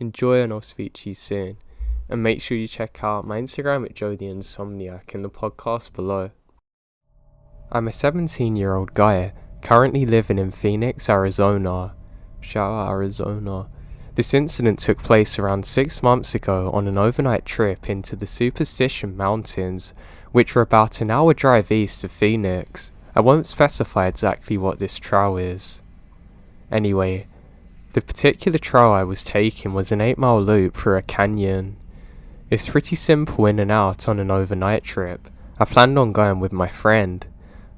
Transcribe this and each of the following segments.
enjoy, and I'll speak to you soon. And make sure you check out my Instagram at Joe the Insomniac in the podcast below. I'm a 17-year-old guy, currently living in Phoenix, Arizona. Shout out Arizona. This incident took place around 6 months ago on an overnight trip into the Superstition Mountains, which are about an hour drive east of Phoenix. I won't specify exactly what this trail is. Anyway, the particular trail I was taking was an 8-mile loop through a canyon. It's pretty simple in and out on an overnight trip. I planned on going with my friend,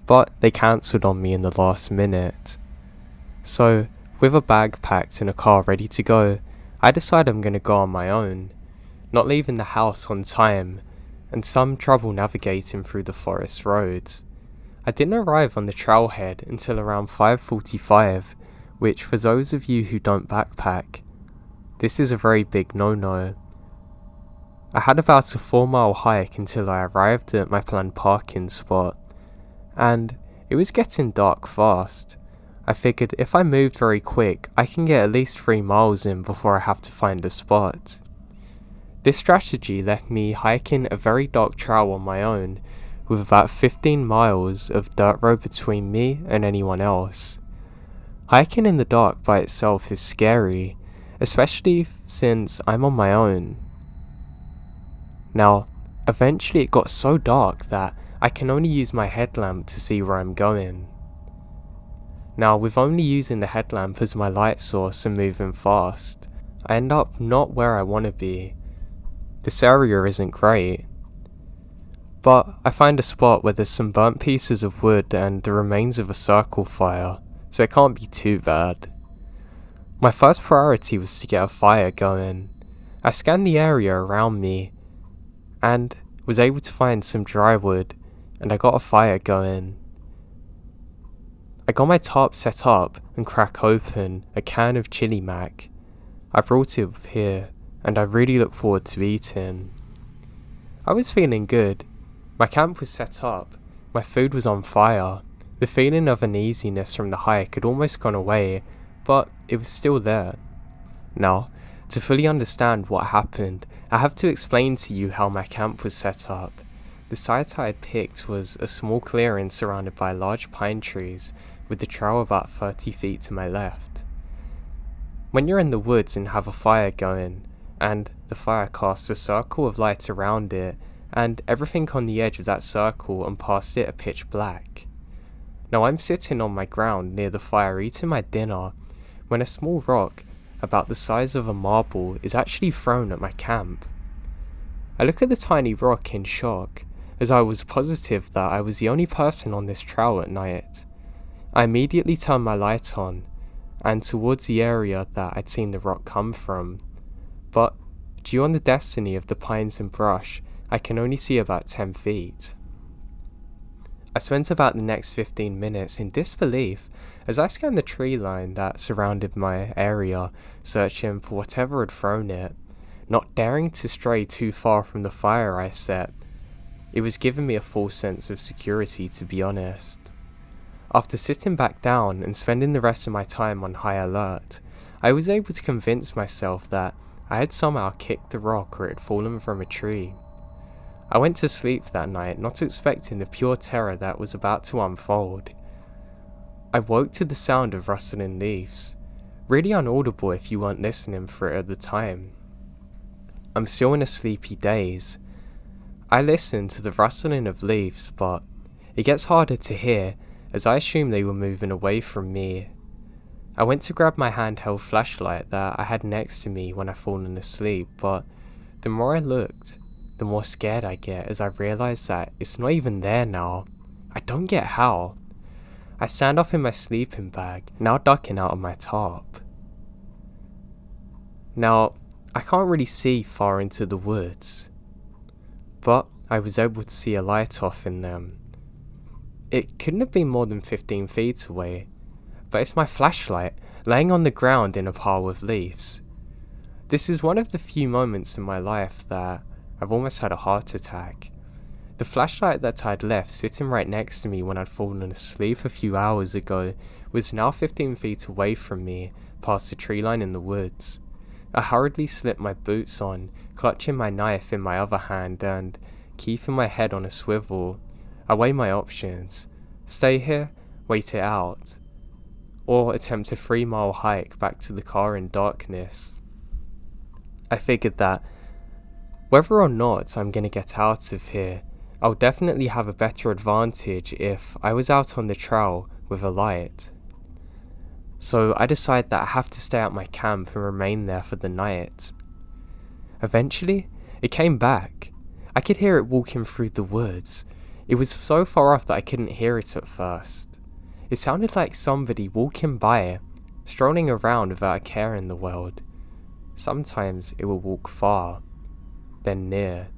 but they cancelled on me in the last minute. So, with a bag packed and a car ready to go, I decide I'm going to go on my own, not leaving the house on time, and some trouble navigating through the forest roads. I didn't arrive on the trailhead until around 5:45, which for those of you who don't backpack, this is a very big no-no. I had about a 4-mile hike until I arrived at my planned parking spot, and it was getting dark fast. I figured if I moved very quick, I can get at least 3 miles in before I have to find a spot. This strategy left me hiking a very dark trail on my own, with about 15 miles of dirt road between me and anyone else. Hiking in the dark by itself is scary, especially since I'm on my own. Now, eventually it got so dark that I can only use my headlamp to see where I'm going. Now, with only using the headlamp as my light source and moving fast, I end up not where I want to be. This area isn't great, but I find a spot where there's some burnt pieces of wood and the remains of a circle fire, so it can't be too bad. My first priority was to get a fire going. I scanned the area around me and was able to find some dry wood, and I got a fire going. I got my tarp set up and crack open a can of chili mac. I brought it here, and I really look forward to eating. I was feeling good. My camp was set up, my food was on fire. The feeling of uneasiness from the hike had almost gone away, but it was still there. Now, to fully understand what happened, I have to explain to you how my camp was set up. The site I had picked was a small clearing surrounded by large pine trees, with the trail about 30 feet to my left. When you're in the woods and have a fire going, and the fire casts a circle of light around it, and everything on the edge of that circle and past it are pitch black. Now I'm sitting on my ground near the fire eating my dinner, when a small rock, about the size of a marble, is actually thrown at my camp. I look at the tiny rock in shock, as I was positive that I was the only person on this trail at night. I immediately turn my light on, and towards the area that I'd seen the rock come from, but due on the destiny of the pines and brush, I can only see about 10 feet. I spent about the next 15 minutes in disbelief as I scanned the tree line that surrounded my area, searching for whatever had thrown it, not daring to stray too far from the fire I set. It was giving me a false sense of security, to be honest. After sitting back down and spending the rest of my time on high alert, I was able to convince myself that I had somehow kicked the rock or it had fallen from a tree. I went to sleep that night, not expecting the pure terror that was about to unfold. I woke to the sound of rustling leaves, really inaudible if you weren't listening for it at the time. I'm still in a sleepy daze. I listen to the rustling of leaves, but it gets harder to hear as I assume they were moving away from me. I went to grab my handheld flashlight that I had next to me when I'd fallen asleep, but the more I looked, the more scared I get as I realize that it's not even there now. I don't get how. I stand up in my sleeping bag, now ducking out of my tarp. Now, I can't really see far into the woods, but I was able to see a light off in them. It couldn't have been more than 15 feet away, but it's my flashlight laying on the ground in a pile of leaves. This is one of the few moments in my life that I've almost had a heart attack. The flashlight that I'd left sitting right next to me when I'd fallen asleep a few hours ago was now 15 feet away from me, past the tree line in the woods. I hurriedly slipped my boots on, clutching my knife in my other hand and, keeping my head on a swivel, I weigh my options: stay here, wait it out, or attempt a 3-mile hike back to the car in darkness. I figured that, whether or not I'm gonna get out of here, I'll definitely have a better advantage if I was out on the trail with a light. So I decide that I have to stay at my camp and remain there for the night. Eventually, it came back. I could hear it walking through the woods. It was so far off that I couldn't hear it at first. It sounded like somebody walking by, strolling around without a care in the world. Sometimes it will walk far, then near,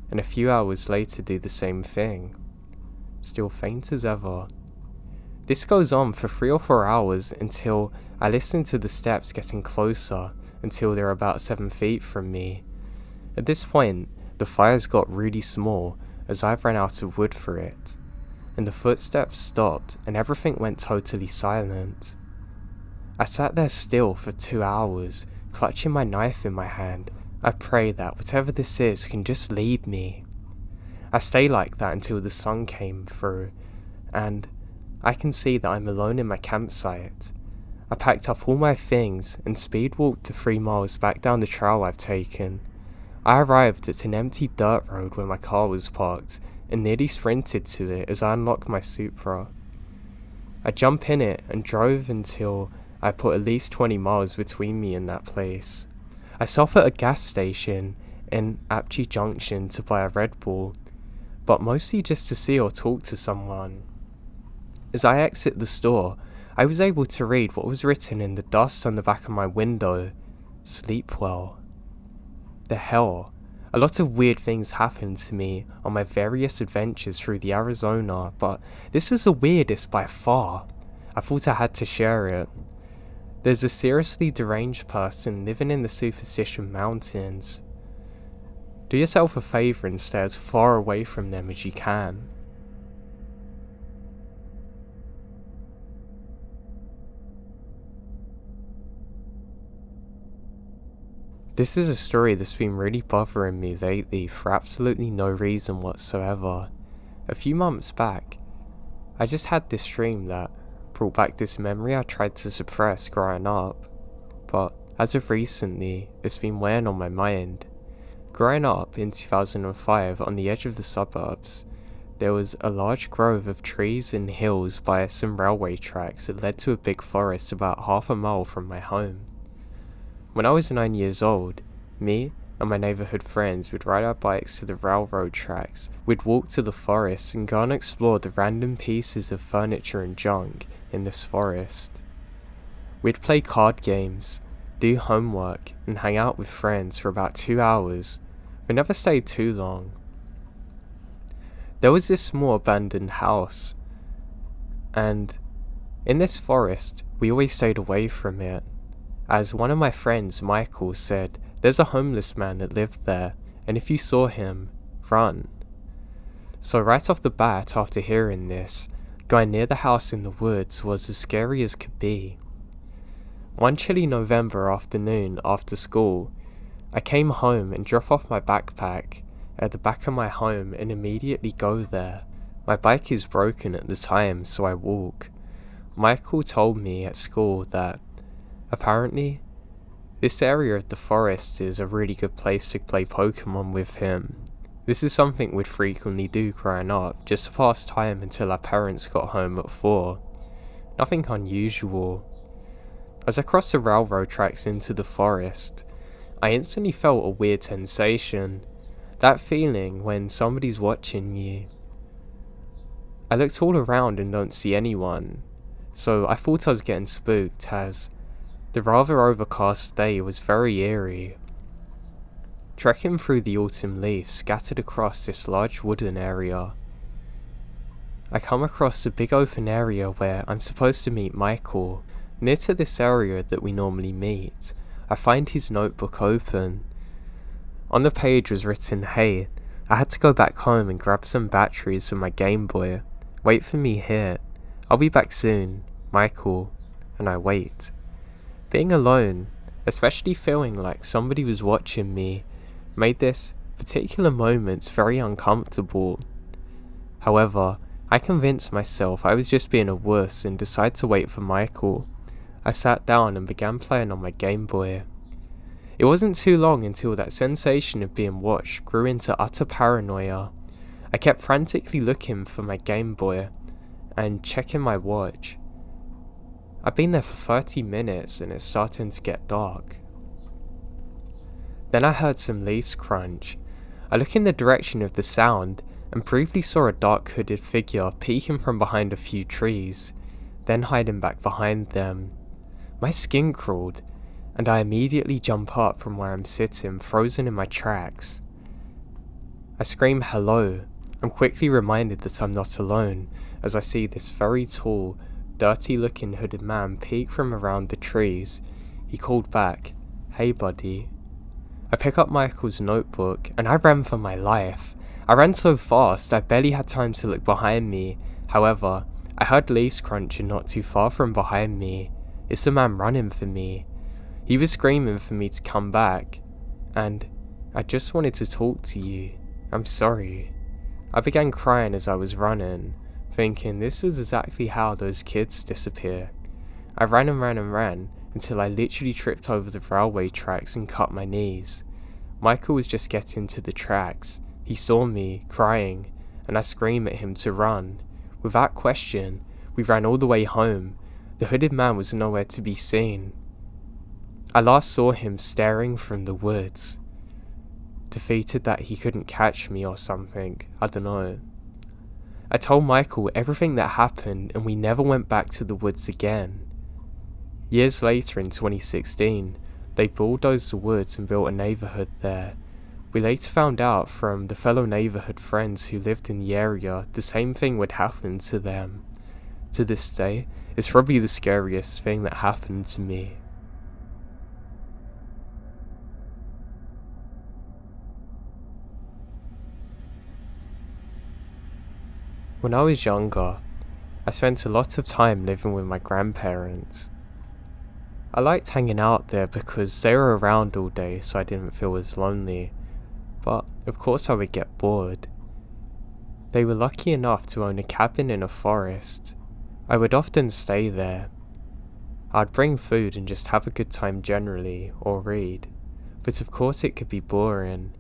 and a few hours later do the same thing. Still faint as ever. This goes on for 3 or 4 hours until I listen to the steps getting closer until they're about 7 feet from me. At this point, the fire's got really small as I've run out of wood for it, and the footsteps stopped and everything went totally silent. I sat there still for 2 hours, clutching my knife in my hand. I pray that whatever this is can just leave me. I stay like that until the sun came through, and I can see that I'm alone in my campsite. I packed up all my things and speed walked the 3 miles back down the trail I've taken. I arrived at an empty dirt road where my car was parked and nearly sprinted to it as I unlocked my Supra. I jumped in it and drove until I put at least 20 miles between me and that place. I stop at a gas station in Apocaly Junction to buy a Red Bull, but mostly just to see or talk to someone. As I exit the store, I was able to read what was written in the dust on the back of my window: sleep well. The hell, a lot of weird things happened to me on my various adventures through the Arizona, but this was the weirdest by far. I thought I had to share it. There's a seriously deranged person living in the Superstition Mountains. Do yourself a favour and stay as far away from them as you can. This is a story that's been really bothering me lately for absolutely no reason whatsoever. A few months back, I just had this dream that brought back this memory I tried to suppress growing up, but as of recently, it's been weighing on my mind. Growing up in 2005 on the edge of the suburbs, there was a large grove of trees and hills by some railway tracks that led to a big forest about half a mile from my home. When I was 9 years old, me and my neighbourhood friends would ride our bikes to the railroad tracks, we'd walk to the forest and go and explore the random pieces of furniture and junk in this forest. We'd play card games, do homework, and hang out with friends for about 2 hours, but never stayed too long. There was this small abandoned house, and in this forest, we always stayed away from it. As one of my friends, Michael, said, there's a homeless man that lived there, and if you saw him, run. So right off the bat, after hearing this, going near the house in the woods was as scary as could be. One chilly November afternoon after school, I came home and dropped off my backpack at the back of my home and immediately go there. My bike is broken at the time, so I walk. Michael told me at school that apparently, this area of the forest is a really good place to play Pokemon with him. This is something we'd frequently do growing up, just to pass time until our parents got home at 4. Nothing unusual. As I crossed the railroad tracks into the forest, I instantly felt a weird sensation. That feeling when somebody's watching you. I looked all around and don't see anyone, so I thought I was getting spooked as the rather overcast day was very eerie. Trekking through the autumn leaves scattered across this large wooden area, I come across a big open area where I'm supposed to meet Michael. Near to this area that we normally meet, I find his notebook open. On the page was written, "Hey, I had to go back home and grab some batteries for my Game Boy. Wait for me here. I'll be back soon, Michael." And I wait. Being alone, especially feeling like somebody was watching me, made this particular moments very uncomfortable. However, I convinced myself I was just being a wuss and decided to wait for Michael. I sat down and began playing on my Game Boy. It wasn't too long until that sensation of being watched grew into utter paranoia. I kept frantically looking for my Game Boy and checking my watch. I'd been there for 30 minutes and it's starting to get dark. Then I heard some leaves crunch. I looked in the direction of the sound and briefly saw a dark hooded figure peeking from behind a few trees, then hiding back behind them. My skin crawled, and I immediately jump up from where I'm sitting, frozen in my tracks. I scream hello. I'm quickly reminded that I'm not alone, as I see this very tall, dirty looking hooded man peek from around the trees. He called back, "Hey buddy." I pick up Michael's notebook and I ran for my life. I ran so fast I barely had time to look behind me. However, I heard leaves crunching not too far from behind me. It's the man running for me. He was screaming for me to come back, and "I just wanted to talk to you. I'm sorry." I began crying as I was running, thinking this was exactly how those kids disappear. I ran and ran and ran until I literally tripped over the railway tracks and cut my knees. Michael was just getting to the tracks. He saw me, crying, and I screamed at him to run. Without question, we ran all the way home. The hooded man was nowhere to be seen. I last saw him staring from the woods. Defeated that he couldn't catch me or something, I don't know. I told Michael everything that happened and we never went back to the woods again. Years later in 2016, they bulldozed the woods and built a neighbourhood there. We later found out from the fellow neighbourhood friends who lived in the area the same thing would happen to them. To this day, it's probably the scariest thing that happened to me. When I was younger, I spent a lot of time living with my grandparents. I liked hanging out there because they were around all day so I didn't feel as lonely, but of course I would get bored. They were lucky enough to own a cabin in a forest. I would often stay there. I'd bring food and just have a good time generally, or read, but of course it could be boring,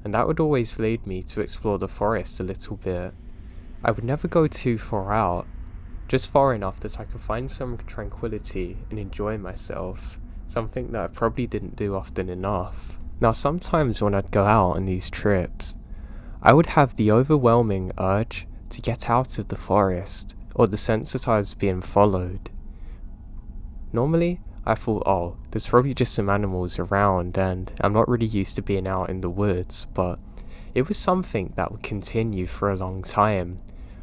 and that would always lead me to explore the forest a little bit. I would never go too far out, just far enough that I could find some tranquility and enjoy myself, something that I probably didn't do often enough. Now sometimes when I'd go out on these trips, I would have the overwhelming urge to get out of the forest, or the sense that I was being followed. Normally, I thought, oh, there's probably just some animals around and I'm not really used to being out in the woods, but it was something that would continue for a long time.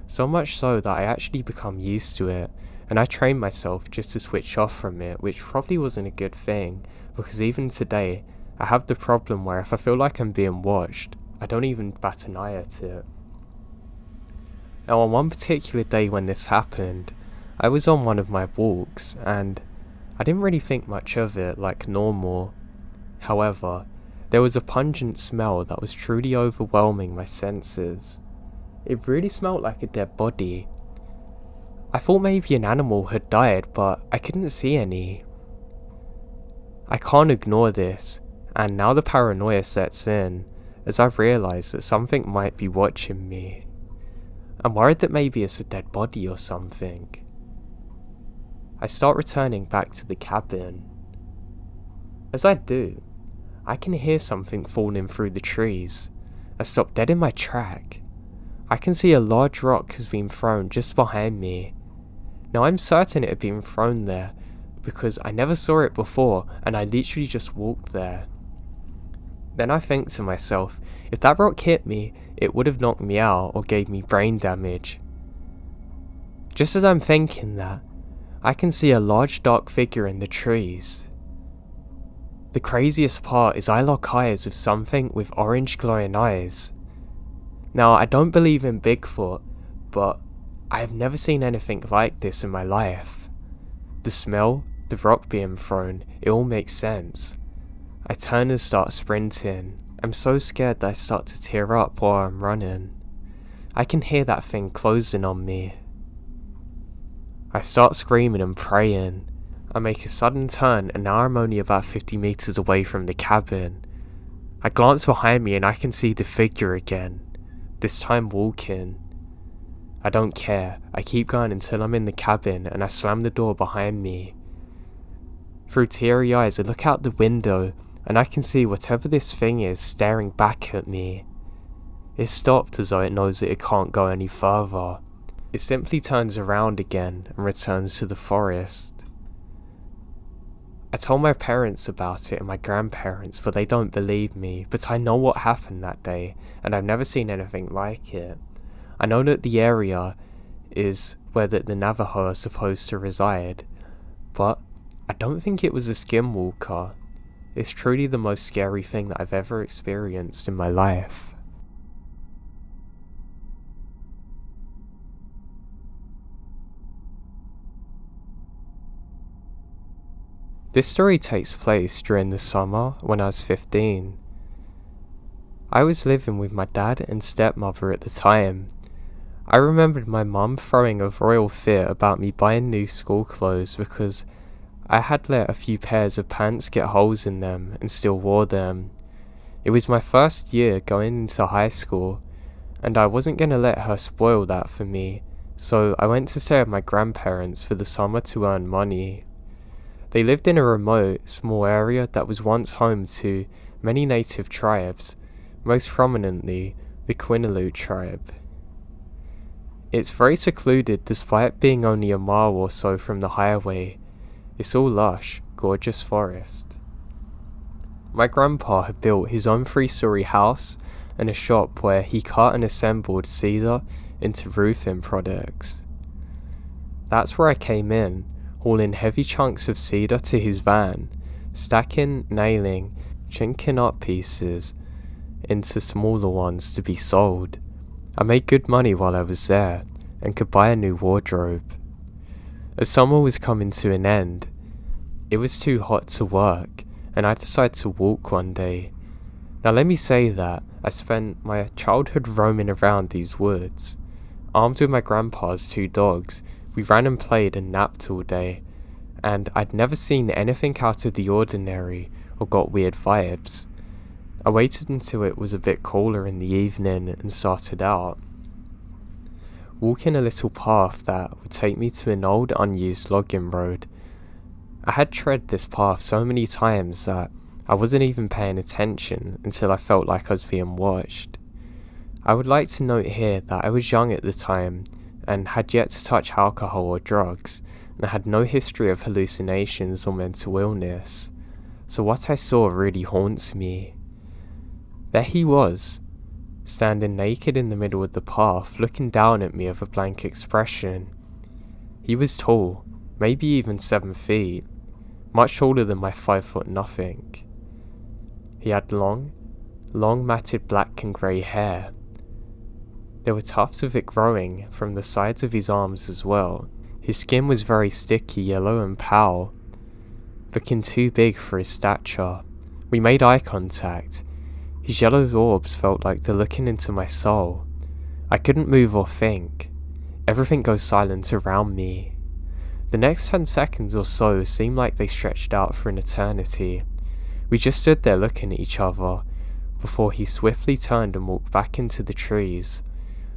So much so that I actually become used to it, and I trained myself just to switch off from it, which probably wasn't a good thing, because even today, I have the problem where if I feel like I'm being watched, I don't even bat an eye at it. Now on one particular day when this happened, I was on one of my walks, and I didn't really think much of it like normal. However, there was a pungent smell that was truly overwhelming my senses. It really smelled like a dead body. I thought maybe an animal had died, but I couldn't see any. I can't ignore this, and now the paranoia sets in, as I realise that something might be watching me. I'm worried that maybe it's a dead body or something. I start returning back to the cabin. As I do, I can hear something falling through the trees. I stop dead in my track. I can see a large rock has been thrown just behind me. Now I'm certain it had been thrown there, because I never saw it before and I literally just walked there. Then I think to myself, if that rock hit me, it would have knocked me out or gave me brain damage. Just as I'm thinking that, I can see a large dark figure in the trees. The craziest part is I lock eyes with something with orange glowing eyes. Now I don't believe in Bigfoot, but I have never seen anything like this in my life. The smell, the rock being thrown, it all makes sense. I turn and start sprinting. I'm so scared that I start to tear up while I'm running. I can hear that thing closing on me. I start screaming and praying. I make a sudden turn and now I'm only about 50 meters away from the cabin. I glance behind me and I can see the figure again, this time walking. I don't care. I keep going until I'm in the cabin and I slam the door behind me. Through teary eyes I look out the window and I can see whatever this thing is staring back at me. It stopped as though it knows that it can't go any further. It simply turns around again and returns to the forest. I told my parents about it and my grandparents, but they don't believe me. But I know what happened that day and I've never seen anything like it. I know that the area is where the Navajo are supposed to reside, but I don't think it was a skinwalker. It's truly the most scary thing that I've ever experienced in my life. This story takes place during the summer when I was 15. I was living with my dad and stepmother at the time. I remembered my mum throwing a royal fit about me buying new school clothes because I had let a few pairs of pants get holes in them and still wore them. It was my first year going into high school and I wasn't going to let her spoil that for me, so I went to stay with my grandparents for the summer to earn money. They lived in a remote, small area that was once home to many native tribes, most prominently the Cthulhu tribe. It's very secluded despite being only a mile or so from the highway. It's all lush, gorgeous forest. My grandpa had built his own 3-story house and a shop where he cut and assembled cedar into roofing products. That's where I came in, hauling heavy chunks of cedar to his van, stacking, nailing, chinking up pieces into smaller ones to be sold. I made good money while I was there, and could buy a new wardrobe. As summer was coming to an end, it was too hot to work, and I decided to walk one day. Now let me say that I spent my childhood roaming around these woods. Armed with my grandpa's 2 dogs, we ran and played and napped all day, and I'd never seen anything out of the ordinary or got weird vibes. I waited until it was a bit cooler in the evening and started out, walking a little path that would take me to an old unused logging road. I had tread this path so many times that I wasn't even paying attention until I felt like I was being watched. I would like to note here that I was young at the time and had yet to touch alcohol or drugs, and I had no history of hallucinations or mental illness, so what I saw really haunts me. There he was, standing naked in the middle of the path, looking down at me with a blank expression. He was tall, maybe even 7 feet, much taller than my 5 nothing. He had long matted black and grey hair. There were tufts of it growing from the sides of his arms as well. His skin was very sticky yellow and pale, looking too big for his stature. We made eye contact. His yellow orbs felt like they're looking into my soul. I couldn't move or think. Everything goes silent around me. The next 10 seconds or so seemed like they stretched out for an eternity. We just stood there looking at each other, before he swiftly turned and walked back into the trees.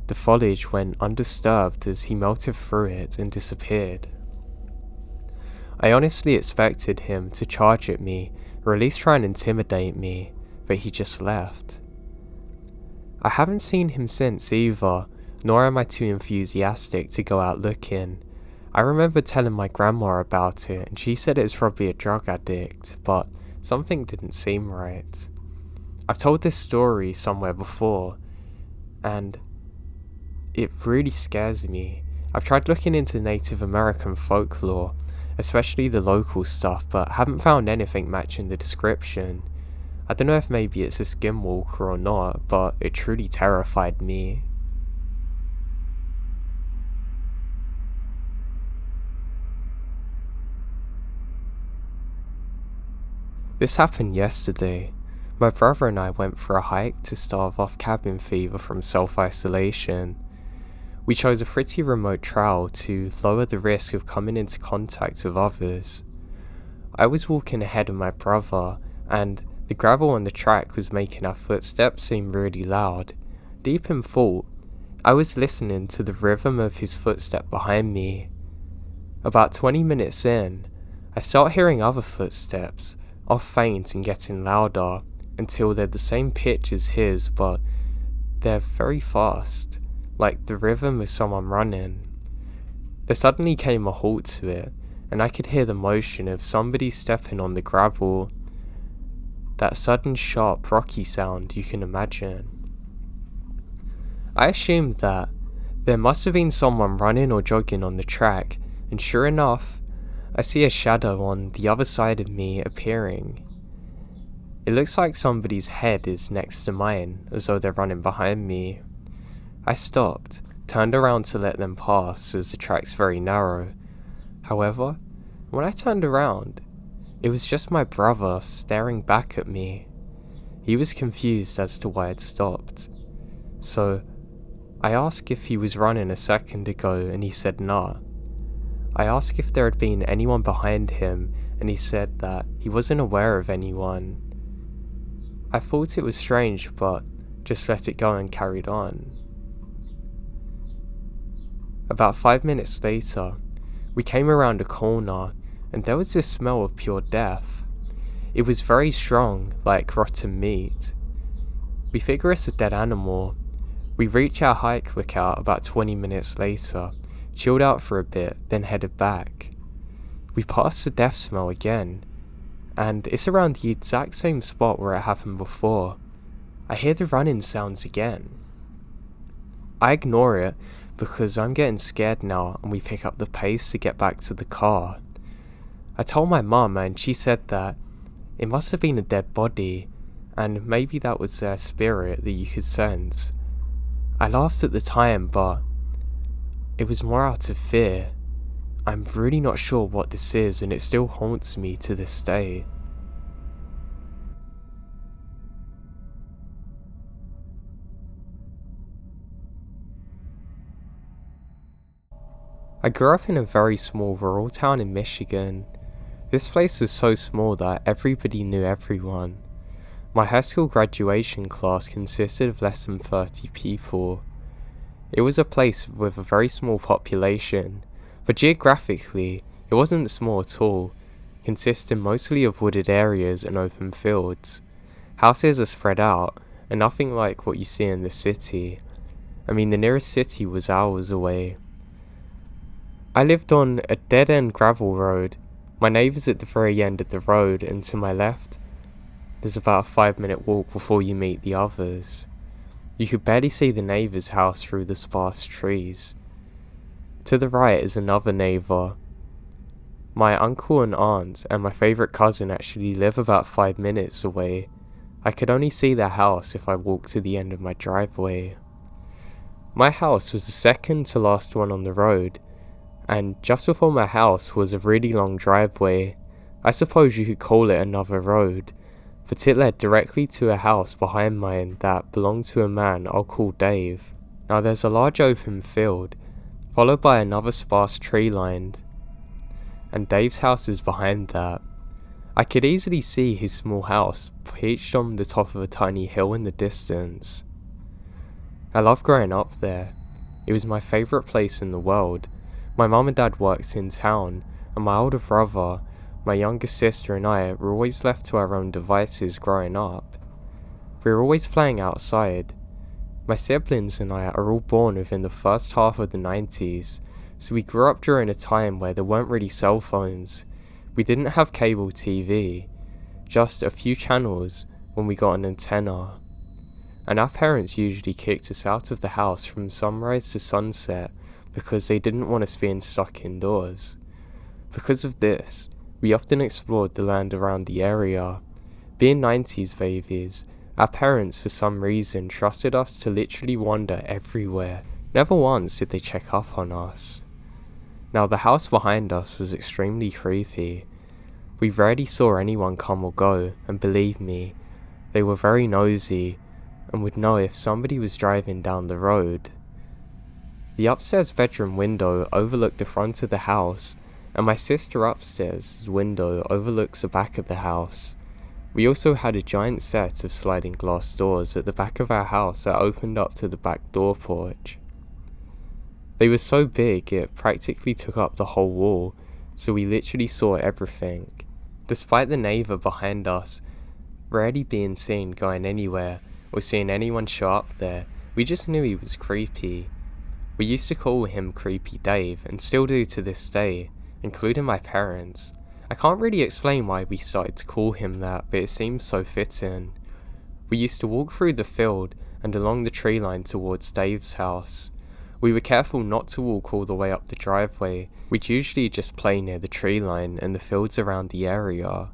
The foliage went undisturbed as he melted through it and disappeared. I honestly expected him to charge at me, or at least try and intimidate me, but he just left. I haven't seen him since either, nor am I too enthusiastic to go out looking. I remember telling my grandma about it and she said it was probably a drug addict, but something didn't seem right. I've told this story somewhere before, and it really scares me. I've tried looking into Native American folklore, especially the local stuff, but haven't found anything matching the description. I don't know if maybe it's a skinwalker or not, but it truly terrified me. This happened yesterday. My brother and I went for a hike to stave off cabin fever from self-isolation. We chose a pretty remote trail to lower the risk of coming into contact with others. I was walking ahead of my brother, and the gravel on the track was making our footsteps seem really loud. Deep in thought, I was listening to the rhythm of his footstep behind me. About 20 minutes in, I start hearing other footsteps, off faint and getting louder, until they're the same pitch as his, but they're very fast, like the rhythm of someone running. There suddenly came a halt to it, and I could hear the motion of somebody stepping on the gravel. That sudden sharp rocky sound you can imagine. I assumed that there must have been someone running or jogging on the track, and sure enough, I see a shadow on the other side of me appearing. It looks like somebody's head is next to mine, as though they're running behind me. I stopped, turned around to let them pass as the track's very narrow. However, when I turned around, it was just my brother staring back at me. He was confused as to why I'd stopped. So, I asked if he was running a second ago and he said nah. I asked if there had been anyone behind him and he said that he wasn't aware of anyone. I thought it was strange, but just let it go and carried on. About 5 minutes later, we came around a corner and there was this smell of pure death. It was very strong, like rotten meat. We figure it's a dead animal. We reach our hike lookout about 20 minutes later, chilled out for a bit, then headed back. We passed the death smell again, and it's around the exact same spot where it happened before. I hear the running sounds again. I ignore it because I'm getting scared now and we pick up the pace to get back to the car. I told my mum and she said that it must have been a dead body and maybe that was their spirit that you could sense. I laughed at the time, but it was more out of fear. I'm really not sure what this is and it still haunts me to this day. I grew up in a very small rural town in Michigan. This place was so small that everybody knew everyone. My high school graduation class consisted of less than 30 people. It was a place with a very small population, but geographically, it wasn't small at all, consisting mostly of wooded areas and open fields. Houses are spread out, and nothing like what you see in the city. I mean, the nearest city was hours away. I lived on a dead-end gravel road. My neighbour's at the very end of the road, and to my left, there's about a 5-minute walk before you meet the others. You could barely see the neighbour's house through the sparse trees. To the right is another neighbour. My uncle and aunt and my favourite cousin actually live about 5 minutes away. I could only see their house if I walked to the end of my driveway. My house was the second to last one on the road, and just before my house was a really long driveway. I suppose you could call it another road, but it led directly to a house behind mine that belonged to a man I'll call Dave. Now there's a large open field, followed by another sparse tree line, and Dave's house is behind that. I could easily see his small house perched on the top of a tiny hill in the distance. I loved growing up there. It was my favourite place in the world. My mum and dad worked in town, and my older brother, my younger sister and I were always left to our own devices growing up. We were always playing outside. My siblings and I are all born within the first half of the 90s, so we grew up during a time where there weren't really cell phones. We didn't have cable TV, just a few channels when we got an antenna. And our parents usually kicked us out of the house from sunrise to sunset because they didn't want us being stuck indoors. Because of this, we often explored the land around the area. Being 90s babies, our parents for some reason trusted us to literally wander everywhere. Never once did they check up on us. Now the house behind us was extremely creepy. We rarely saw anyone come or go, and believe me, they were very nosy and would know if somebody was driving down the road. The upstairs bedroom window overlooked the front of the house, and my sister upstairs' window overlooks the back of the house. We also had a giant set of sliding glass doors at the back of our house that opened up to the back door porch. They were so big it practically took up the whole wall, so we literally saw everything. Despite the neighbour behind us rarely being seen going anywhere or seeing anyone show up there, we just knew he was creepy. We used to call him Creepy Dave, and still do to this day, including my parents. I can't really explain why we started to call him that, but it seems so fitting. We used to walk through the field and along the tree line towards Dave's house. We were careful not to walk all the way up the driveway. We'd usually just play near the tree line and the fields around the area.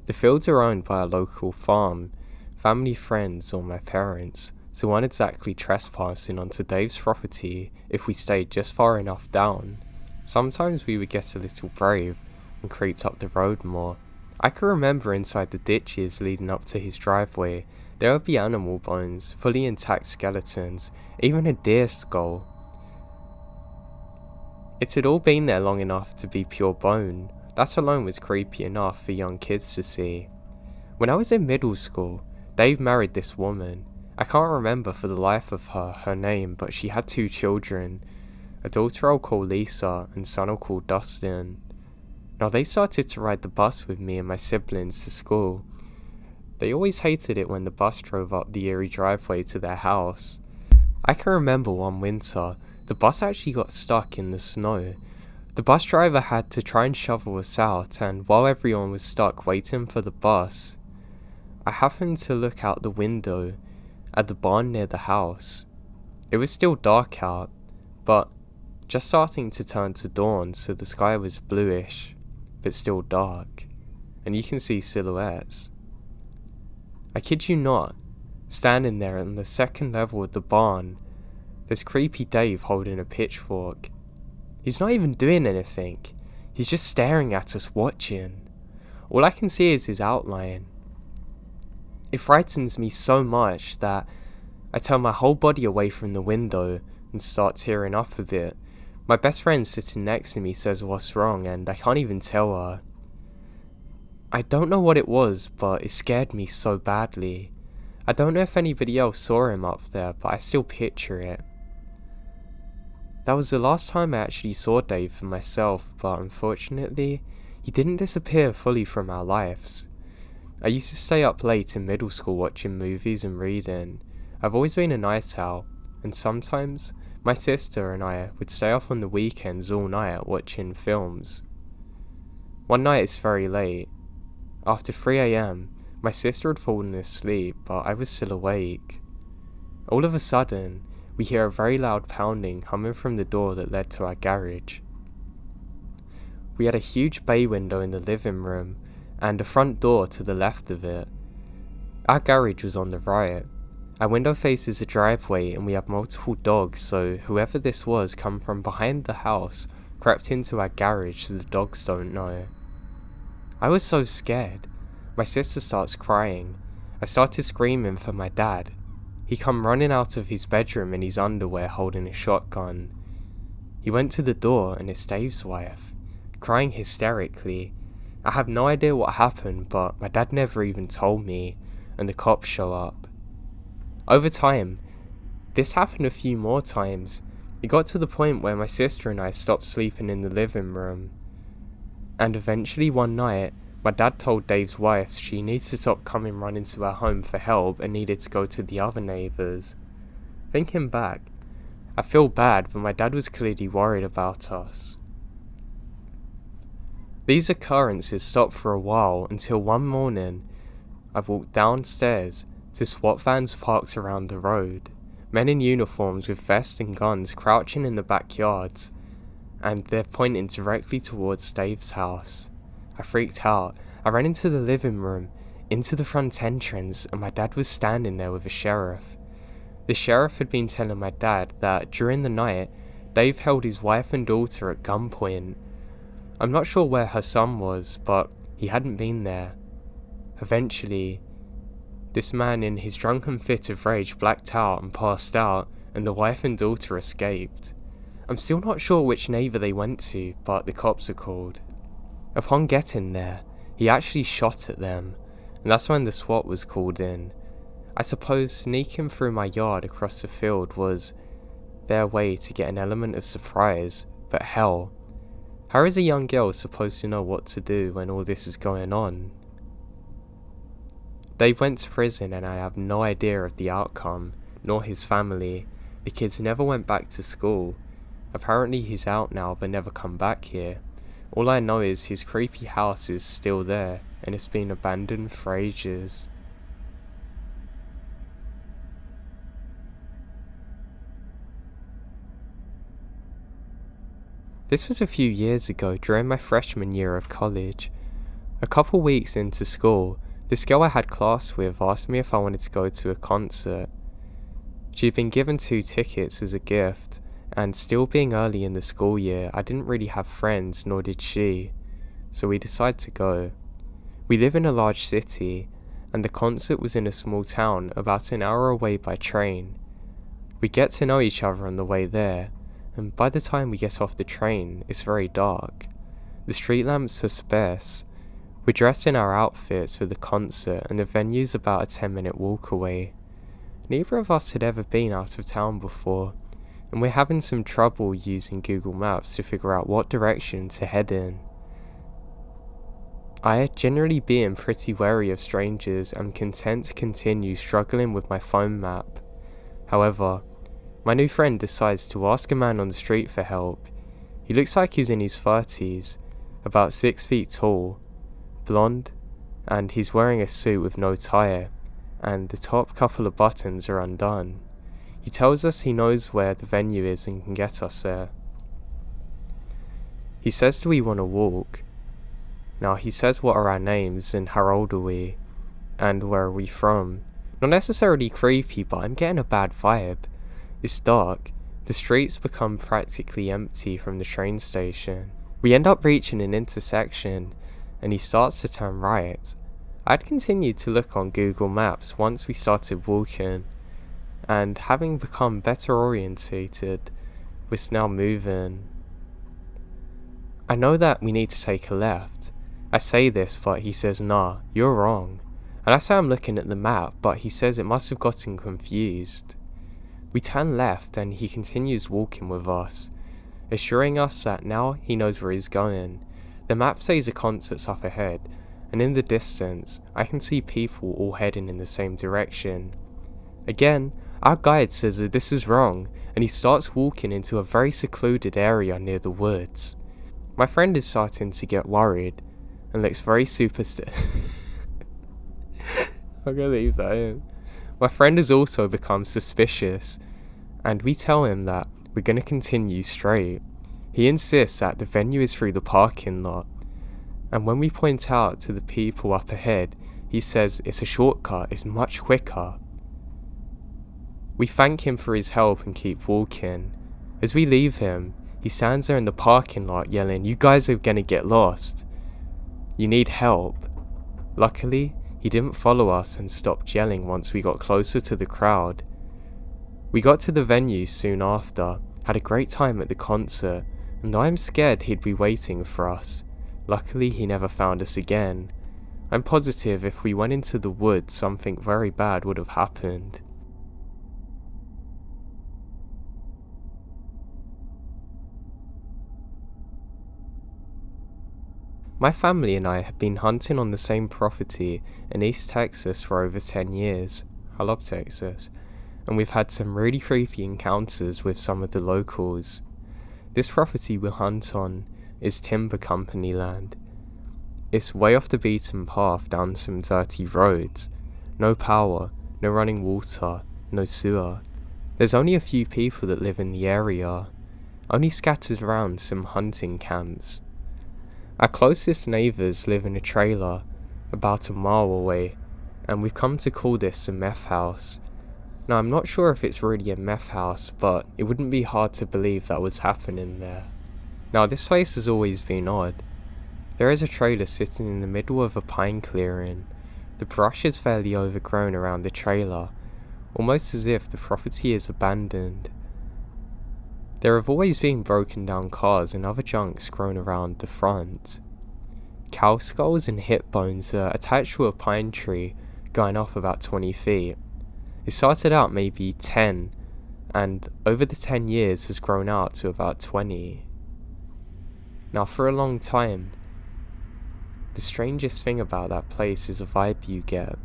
The fields are owned by a local farm, family friends or my parents, so we weren't exactly trespassing onto Dave's property if we stayed just far enough down. Sometimes we would get a little brave and creeped up the road more. I can remember inside the ditches leading up to his driveway, there would be animal bones, fully intact skeletons, even a deer skull. It had all been there long enough to be pure bone. That alone was creepy enough for young kids to see. When I was in middle school, Dave married this woman. I can't remember for the life of her name, but she had 2 children, a daughter I'll call Lisa and son I'll call Dustin. Now they started to ride the bus with me and my siblings to school. They always hated it when the bus drove up the eerie driveway to their house. I can remember one winter, the bus actually got stuck in the snow. The bus driver had to try and shovel us out, and while everyone was stuck waiting for the bus, I happened to look out the window at the barn near the house. It was still dark out, but just starting to turn to dawn, so the sky was bluish, but still dark, and you can see silhouettes. I kid you not, standing there on the second level of the barn, there's Creepy Dave holding a pitchfork. He's not even doing anything, he's just staring at us watching. All I can see is his outline. It frightens me so much that I turn my whole body away from the window and start tearing up a bit. My best friend sitting next to me says what's wrong, and I can't even tell her. I don't know what it was, but it scared me so badly. I don't know if anybody else saw him up there, but I still picture it. That was the last time I actually saw Dave for myself, but unfortunately, he didn't disappear fully from our lives. I used to stay up late in middle school watching movies and reading. I've always been a night owl, and sometimes my sister and I would stay up on the weekends all night watching films. One night it's very late. After 3 AM, my sister had fallen asleep, but I was still awake. All of a sudden, we hear a very loud pounding coming from the door that led to our garage. We had a huge bay window in the living room, and a front door to the left of it. Our garage was on the right. Our window faces a driveway, and we have multiple dogs, so whoever this was come from behind the house, crept into our garage so the dogs don't know. I was so scared. My sister starts crying. I started screaming for my dad. He come running out of his bedroom in his underwear holding a shotgun. He went to the door and it's Dave's wife, crying hysterically. I have no idea what happened, but my dad never even told me, and the cops show up. Over time, this happened a few more times. It got to the point where my sister and I stopped sleeping in the living room. And eventually one night, my dad told Dave's wife she needs to stop coming running to our home for help and needed to go to the other neighbours. Thinking back, I feel bad, but my dad was clearly worried about us. These occurrences stopped for a while until one morning, I walked downstairs to SWAT vans parked around the road, men in uniforms with vests and guns crouching in the backyards, and they're pointing directly towards Dave's house. I freaked out. I ran into the living room, into the front entrance, and my dad was standing there with a sheriff. The sheriff had been telling my dad that during the night, Dave held his wife and daughter at gunpoint. I'm not sure where her son was, but he hadn't been there. Eventually, this man in his drunken fit of rage blacked out and passed out, and the wife and daughter escaped. I'm still not sure which neighbour they went to, but the cops were called. Upon getting there, he actually shot at them, and that's when the SWAT was called in. I suppose sneaking through my yard across the field was their way to get an element of surprise, but hell, how is a young girl supposed to know what to do when all this is going on? Dave went to prison and I have no idea of the outcome, nor his family. The kids never went back to school. Apparently he's out now but never come back here. All I know is his creepy house is still there, and it's been abandoned for ages. This was a few years ago during my freshman year of college. A couple weeks into school, this girl I had class with asked me if I wanted to go to a concert. She'd been given 2 tickets as a gift, and still being early in the school year, I didn't really have friends, nor did she, so we decided to go. We live in a large city, and the concert was in a small town about an hour away by train. We get to know each other on the way there, and by the time we get off the train, it's very dark. The street lamps are sparse. We're dressed in our outfits for the concert, and the venue's about a 10-minute walk away. Neither of us had ever been out of town before, and we're having some trouble using Google Maps to figure out what direction to head in. I, generally being pretty wary of strangers, am content to continue struggling with my phone map. However, my new friend decides to ask a man on the street for help. He looks like he's in his 30s, about 6 feet tall, blonde, and he's wearing a suit with no tie, and the top couple of buttons are undone. He tells us he knows where the venue is and can get us there. He says, do we want to walk? Now he says what are our names and how old are we, and where are we from. Not necessarily creepy, but I'm getting a bad vibe. It's dark. The streets become practically empty from the train station. We end up reaching an intersection, and he starts to turn right. I'd continued to look on Google Maps once we started walking, and having become better orientated, we're now moving. I know that we need to take a left. I say this, but he says, nah, you're wrong. And I say I'm looking at the map, but he says it must have gotten confused. We turn left and he continues walking with us, assuring us that now he knows where he's going. The map says a concert's up ahead, and in the distance, I can see people all heading in the same direction. Again, our guide says that this is wrong, and he starts walking into a very secluded area near the woods. My friend is starting to get worried, and looks very superstitious. I'm gonna leave that in. My friend has also become suspicious, and we tell him that we're gonna continue straight. He insists that the venue is through the parking lot, and when we point out to the people up ahead, he says it's a shortcut, it's much quicker. We thank him for his help and keep walking. As we leave him, he stands there in the parking lot yelling, "You guys are gonna get lost. You need help." Luckily, he didn't follow us and stopped yelling once we got closer to the crowd. We got to the venue soon after, had a great time at the concert, and I'm scared he'd be waiting for us. Luckily, he never found us again. I'm positive if we went into the woods, something very bad would have happened. My family and I have been hunting on the same property in East Texas for over 10 years. I love Texas. And we've had some really creepy encounters with some of the locals. This property we hunt on is timber company land. It's way off the beaten path down some dirty roads. No power, no running water, no sewer. There's only a few people that live in the area, only scattered around some hunting camps. Our closest neighbours live in a trailer about a mile away, and we've come to call this a meth house. Now I'm not sure if it's really a meth house, but it wouldn't be hard to believe that was happening there. Now this place has always been odd. There is a trailer sitting in the middle of a pine clearing. The brush is fairly overgrown around the trailer, almost as if the property is abandoned. There have always been broken down cars and other junk strewn around the front. Cow skulls and hip bones are attached to a pine tree going off about 20 feet. It started out maybe 10, and over the 10 years has grown out to about 20. Now for a long time, the strangest thing about that place is the vibe you get.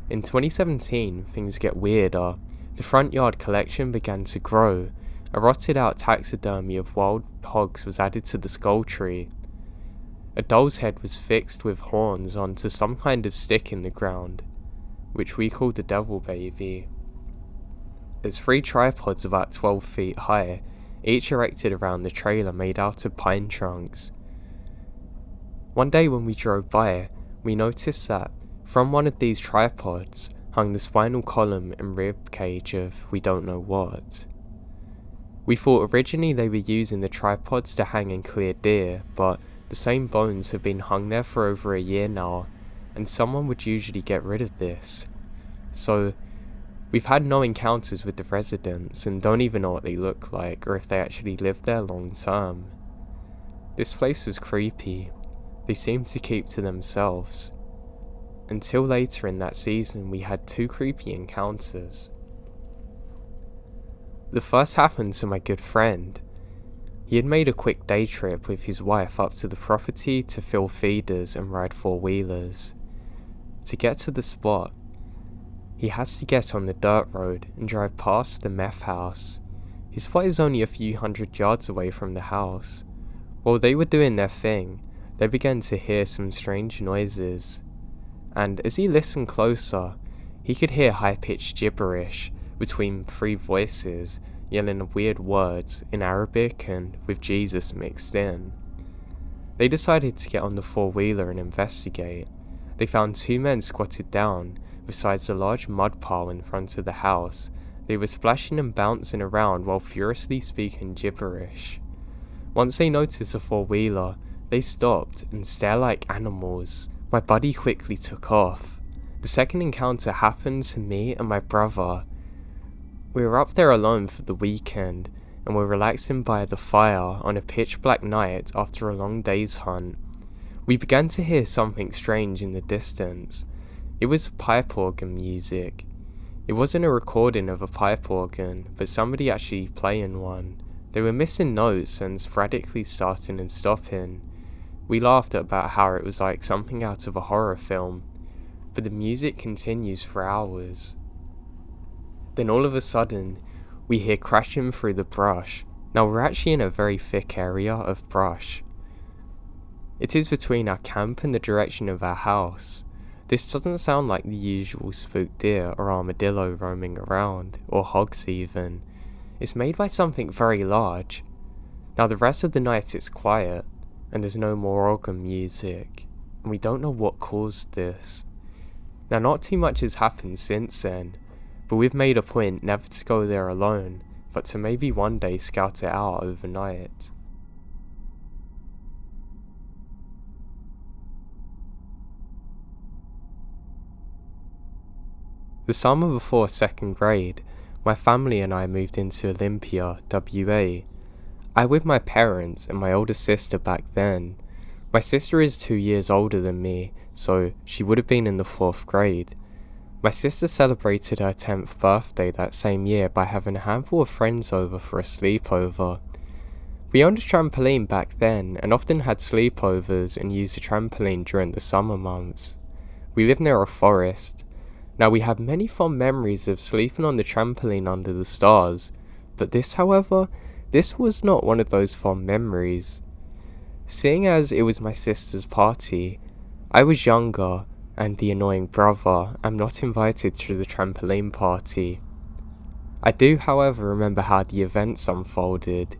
In 2017, things get weirder. The front yard collection began to grow. A rotted out taxidermy of wild hogs was added to the skull tree. A doll's head was fixed with horns onto some kind of stick in the ground, which we called the devil baby. There's 3 tripods about 12 feet high, each erected around the trailer made out of pine trunks. One day when we drove by, we noticed that from one of these tripods hung the spinal column and rib cage of we don't know what. We thought originally they were using the tripods to hang and clear deer, but the same bones have been hung there for over a year now, and someone would usually get rid of this. So, we've had no encounters with the residents and don't even know what they look like or if they actually lived there long term. This place was creepy. They seemed to keep to themselves. Until later in that season we had 2 creepy encounters. The first happened to my good friend. He had made a quick day trip with his wife up to the property to fill feeders and ride 4-wheelers. To get to the spot, he has to get on the dirt road and drive past the meth house. His spot is only a few hundred yards away from the house. While they were doing their thing, they began to hear some strange noises, and as he listened closer, he could hear high-pitched gibberish between 3 voices yelling weird words in Arabic and with Jesus mixed in. They decided to get on the 4-wheeler and investigate. They found 2 men squatted down besides a large mud pile in front of the house. They were splashing and bouncing around while furiously speaking gibberish. Once they noticed the 4-wheeler, they stopped and stared like animals. My buddy quickly took off. The second encounter happened to me and my brother. We were up there alone for the weekend and were relaxing by the fire on a pitch black night after a long day's hunt. We began to hear something strange in the distance. It was pipe organ music. It wasn't a recording of a pipe organ, but somebody actually playing one. They were missing notes and sporadically starting and stopping. We laughed about how it was like something out of a horror film, but the music continues for hours. Then all of a sudden, we hear crashing through the brush. Now we're actually in a very thick area of brush. It is between our camp and the direction of our house. This doesn't sound like the usual spooked deer or armadillo roaming around, or hogs even. It's made by something very large. Now the rest of the night it's quiet, and there's no more organ music, and we don't know what caused this. Now not too much has happened since then, but we've made a point never to go there alone, but to maybe one day scout it out overnight. The summer before 2nd grade, my family and I moved into Olympia, WA. I with my parents and my older sister back then. My sister is 2 years older than me, so she would have been in the 4th grade. My sister celebrated her 10th birthday that same year by having a handful of friends over for a sleepover. We owned a trampoline back then and often had sleepovers and used the trampoline during the summer months. We lived near a forest. Now we have many fond memories of sleeping on the trampoline under the stars, but this, however, this was not one of those fond memories. Seeing as it was my sister's party, I was younger, and the annoying brother, I'm not invited to the trampoline party. I do, however, remember how the events unfolded.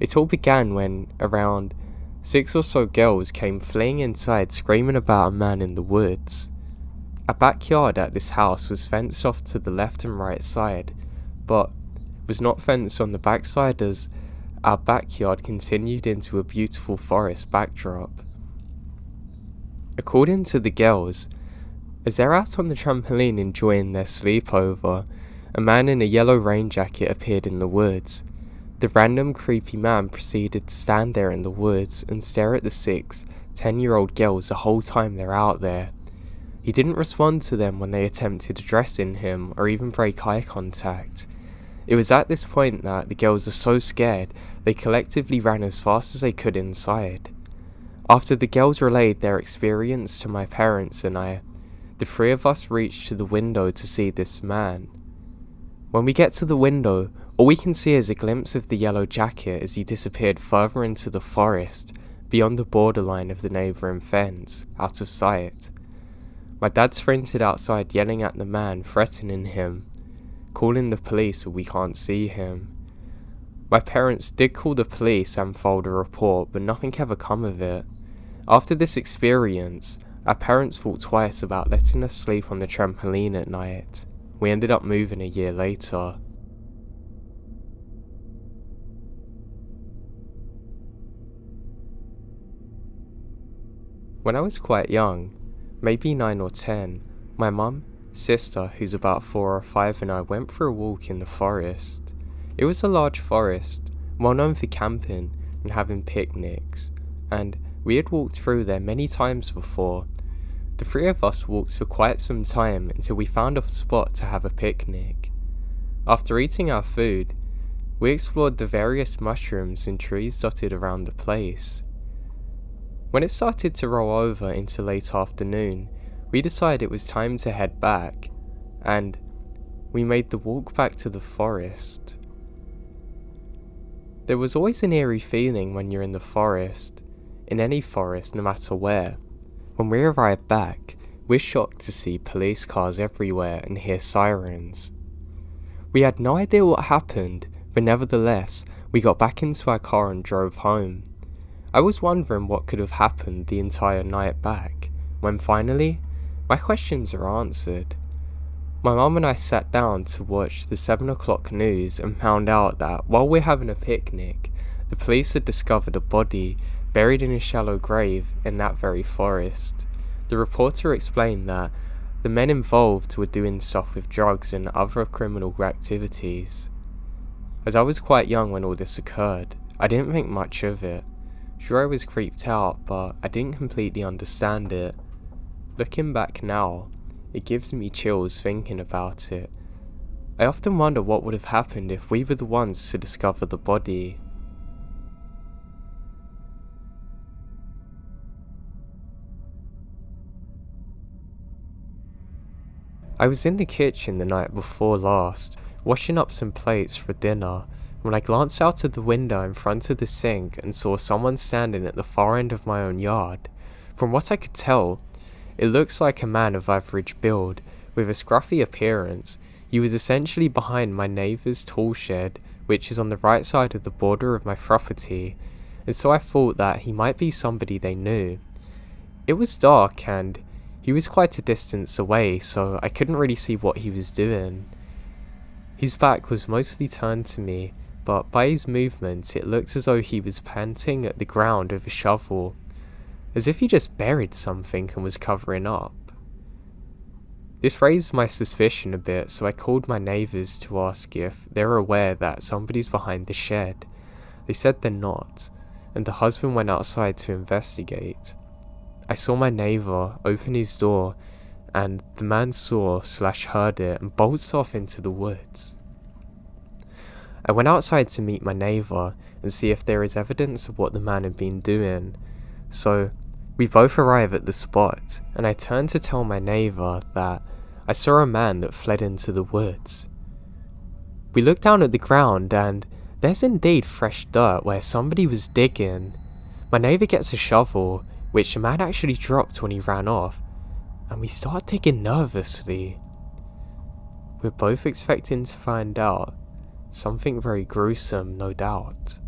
It all began when around 6 or so girls came fleeing inside screaming about a man in the woods. Our backyard at this house was fenced off to the left and right side, but was not fenced on the backside as our backyard continued into a beautiful forest backdrop. According to the girls, as they're out on the trampoline enjoying their sleepover, a man in a yellow rain jacket appeared in the woods. The random creepy man proceeded to stand there in the woods and stare at the 10-year-old girls the whole time they're out there. He didn't respond to them when they attempted addressing him or even break eye contact. It was at this point that the girls were so scared they collectively ran as fast as they could inside. After the girls relayed their experience to my parents and I, the three of us reached to the window to see this man. When we get to the window, all we can see is a glimpse of the yellow jacket as he disappeared further into the forest, beyond the borderline of the neighbouring fence, out of sight. My dad sprinted outside yelling at the man, threatening him, calling the police but we can't see him. My parents did call the police and filed a report, but nothing ever come of it. After this experience, our parents thought twice about letting us sleep on the trampoline at night. We ended up moving a year later. When I was quite young, maybe 9 or 10, my mum, sister, who's about 4 or 5, and I went for a walk in the forest. It was a large forest, well known for camping and having picnics, and we had walked through there many times before. The three of us walked for quite some time until we found a spot to have a picnic. After eating our food, we explored the various mushrooms and trees dotted around the place. When it started to roll over into late afternoon, we decided it was time to head back, and we made the walk back to the forest. There was always an eerie feeling when you're in the forest, in any forest no matter where. When we arrived back, we're shocked to see police cars everywhere and hear sirens. We had no idea what happened, but nevertheless, we got back into our car and drove home. I was wondering what could have happened the entire night back, when finally, my questions are answered. My mum and I sat down to watch the 7 o'clock news and found out that while we're having a picnic, the police had discovered a body buried in a shallow grave in that very forest. The reporter explained that the men involved were doing stuff with drugs and other criminal activities. As I was quite young when all this occurred, I didn't think much of it. Sure, I was creeped out, but I didn't completely understand it. Looking back now, it gives me chills thinking about it. I often wonder what would have happened if we were the ones to discover the body. I was in the kitchen the night before last, washing up some plates for dinner, when I glanced out of the window in front of the sink and saw someone standing at the far end of my own yard. From what I could tell, it looks like a man of average build, with a scruffy appearance. He was essentially behind my neighbour's tool shed, which is on the right side of the border of my property, and so I thought that he might be somebody they knew. It was dark and he was quite a distance away, so I couldn't really see what he was doing. His back was mostly turned to me, but by his movements it looked as though he was panting at the ground with a shovel, as if he just buried something and was covering up. This raised my suspicion a bit, so I called my neighbours to ask if they're aware that somebody's behind the shed. They said they're not, and the husband went outside to investigate. I saw my neighbour open his door, and the man saw/heard it and bolts off into the woods. I went outside to meet my neighbour and see if there is evidence of what the man had been doing. So we both arrive at the spot, and I turned to tell my neighbour that I saw a man that fled into the woods. We looked down at the ground and there's indeed fresh dirt where somebody was digging. My neighbour gets a shovel, which the man actually dropped when he ran off, and we start digging nervously. We're both expecting to find out something very gruesome, no doubt.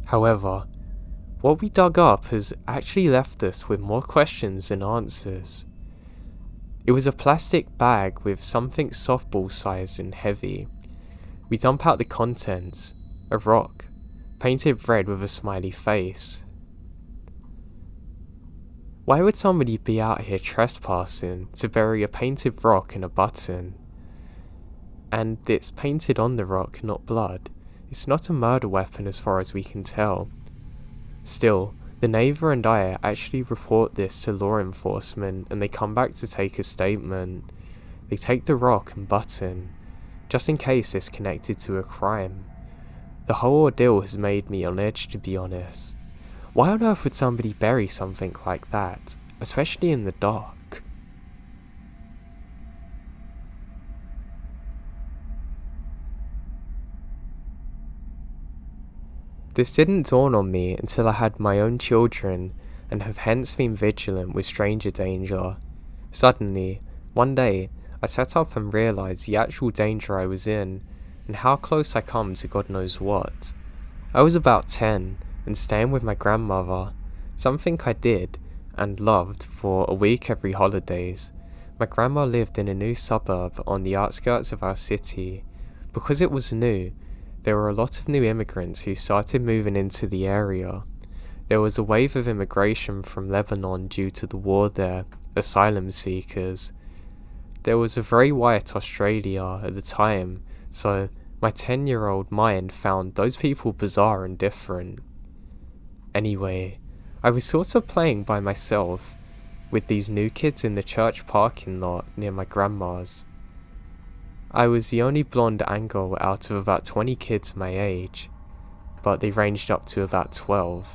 However, what we dug up has actually left us with more questions than answers. It was a plastic bag with something softball-sized and heavy. We dump out the contents, a rock, painted red with a smiley face. Why would somebody be out here trespassing to bury a painted rock and a button? And it's painted on the rock, not blood. It's not a murder weapon as far as we can tell. Still, the neighbour and I actually report this to law enforcement and they come back to take a statement. They take the rock and button, just in case it's connected to a crime. The whole ordeal has made me on edge, to be honest. Why on earth would somebody bury something like that, especially in the dark? This didn't dawn on me until I had my own children and have hence been vigilant with stranger danger. Suddenly, one day, I sat up and realised the actual danger I was in and how close I come to God knows what. I was about 10 and staying with my grandmother, something I did and loved for a week every holidays. My grandma lived in a new suburb on the outskirts of our city. Because it was new, there were a lot of new immigrants who started moving into the area. There was a wave of immigration from Lebanon due to the war there, asylum seekers. There was a very white Australia at the time, so my 10-year-old mind found those people bizarre and different. Anyway, I was sort of playing by myself with these new kids in the church parking lot near my grandma's. I was the only blonde Anglo out of about 20 kids my age, but they ranged up to about 12.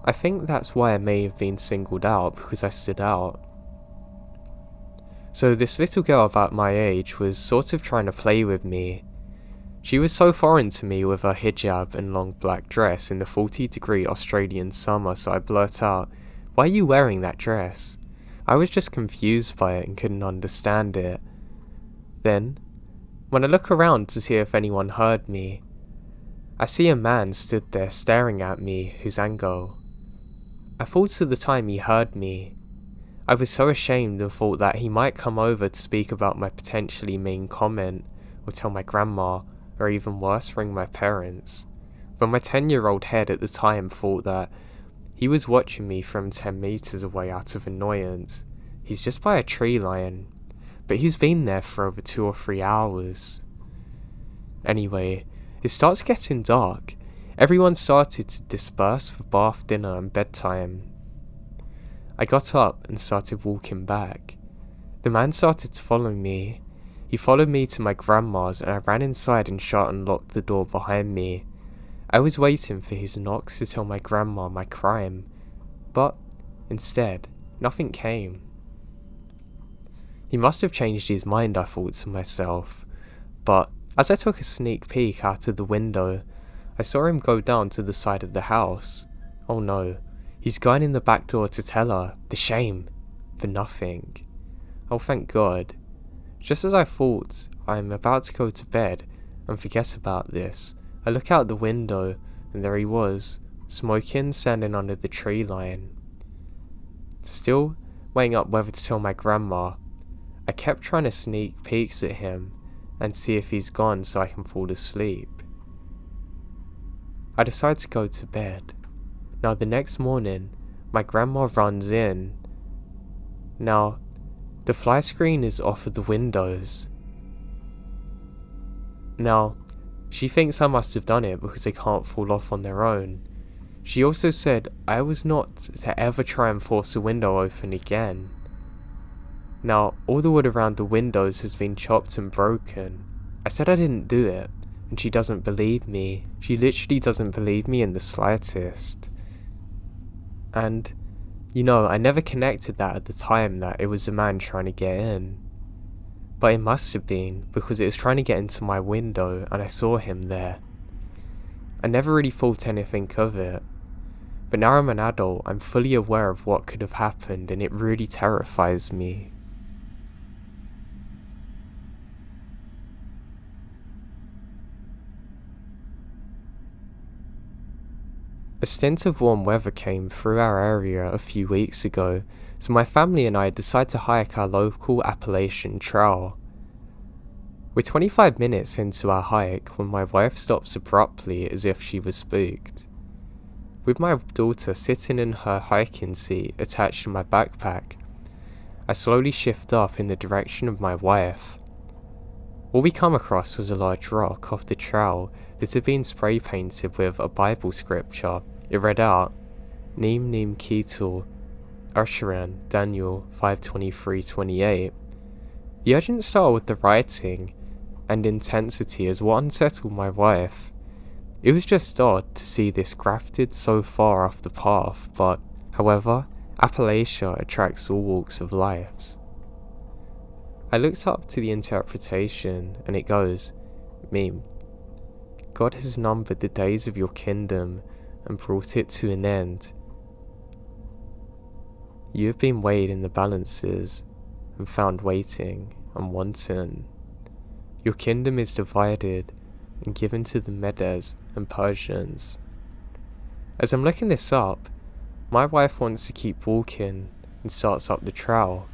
I think that's why I may have been singled out, because I stood out. So this little girl about my age was sort of trying to play with me. She was so foreign to me with her hijab and long black dress in the 40-degree Australian summer, so I blurt out, "Why are you wearing that dress?" I was just confused by it and couldn't understand it. Then, when I look around to see if anyone heard me, I see a man stood there staring at me who's Anglo. I thought at the time he heard me. I was so ashamed and thought that he might come over to speak about my potentially mean comment, or tell my grandma, or even worse, ring my parents. But my 10-year-old head at the time thought that he was watching me from 10 meters away out of annoyance. He's just by a tree line, but he's been there for over 2 or 3 hours. Anyway, it starts getting dark. Everyone started to disperse for bath, dinner and bedtime. I got up and started walking back. The man started to follow me. He followed me to my grandma's and I ran inside and shut and locked the door behind me. I was waiting for his knocks to tell my grandma my crime, but instead, nothing came. He must have changed his mind, I thought to myself, but as I took a sneak peek out of the window, I saw him go down to the side of the house. Oh no, he's gone in the back door to tell her. The shame. For nothing. Oh, thank God. Just as I thought I'm about to go to bed and forget about this, I look out the window and there he was, smoking, standing under the tree line. Still weighing up whether to tell my grandma, I kept trying to sneak peeks at him and see if he's gone so I can fall asleep. I decide to go to bed. Now the next morning, my grandma runs in. Now, the fly screen is off of the windows. Now, she thinks I must have done it because they can't fall off on their own. She also said I was not to ever try and force the window open again. Now, all the wood around the windows has been chopped and broken. I said I didn't do it, and she doesn't believe me. She literally doesn't believe me in the slightest. And, you know, I never connected that at the time that it was a man trying to get in. But it must have been, because it was trying to get into my window and I saw him there. I never really thought anything of it. But now I'm an adult, I'm fully aware of what could have happened and it really terrifies me. A stint of warm weather came through our area a few weeks ago, so my family and I decided to hike our local Appalachian trail. We're 25 minutes into our hike when my wife stops abruptly as if she was spooked. with my daughter sitting in her hiking seat attached to my backpack. I slowly shift up in the direction of my wife. What we come across was a large rock off the trail that had been spray painted with a Bible scripture. It read out, Nim Nim Ketul, Usheran, Daniel 5:23-28. The urgent style with the writing and intensity is what unsettled my wife. It was just odd to see this grafted so far off the path, but, however, Appalachia attracts all walks of life. I looked up to the interpretation, and it goes, Meme. God has numbered the days of your kingdom and brought it to an end. You have been weighed in the balances and found waiting and wanting. Your kingdom is divided and given to the Medes and Persians. As I'm looking this up, my wife wants to keep walking and starts up the trail.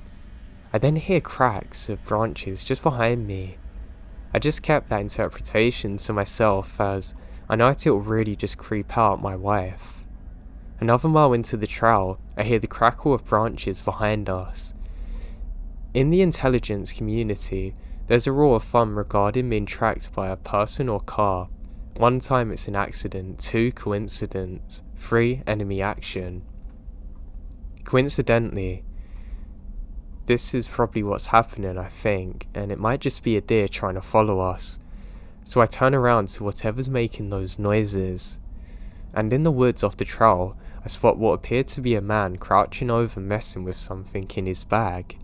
I then hear cracks of branches just behind me. I just kept that interpretation to myself as I know it will really just creep out my wife. Another mile into the trail, I hear the crackle of branches behind us. In the intelligence community, there's a rule of thumb regarding being tracked by a person or car. 1 time it's an accident, 2 coincidence, 3 enemy action. Coincidentally, this is probably what's happening, I think, and it might just be a deer trying to follow us. So I turn around to whatever's making those noises, and in the woods off the trail, I spot what appeared to be a man crouching over messing with something in his bag.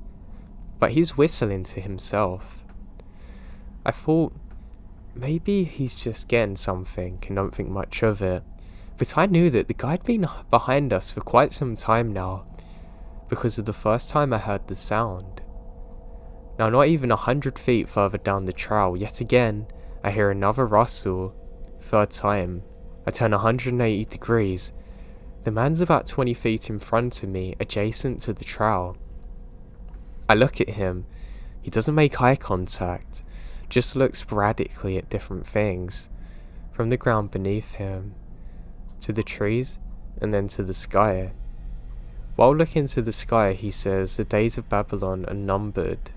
But he's whistling to himself. I thought, maybe he's just getting something and don't think much of it. But I knew that the guy had been behind us for quite some time now, because of the first time I heard the sound. Now not even 100 feet further down the trail, yet again, I hear another rustle. 3rd time, I turn 180 degrees. The man's about 20 feet in front of me, adjacent to the trail. I look at him. He doesn't make eye contact, just looks sporadically at different things, from the ground beneath him, to the trees, and then to the sky. While looking to the sky, he says the days of Babylon are numbered.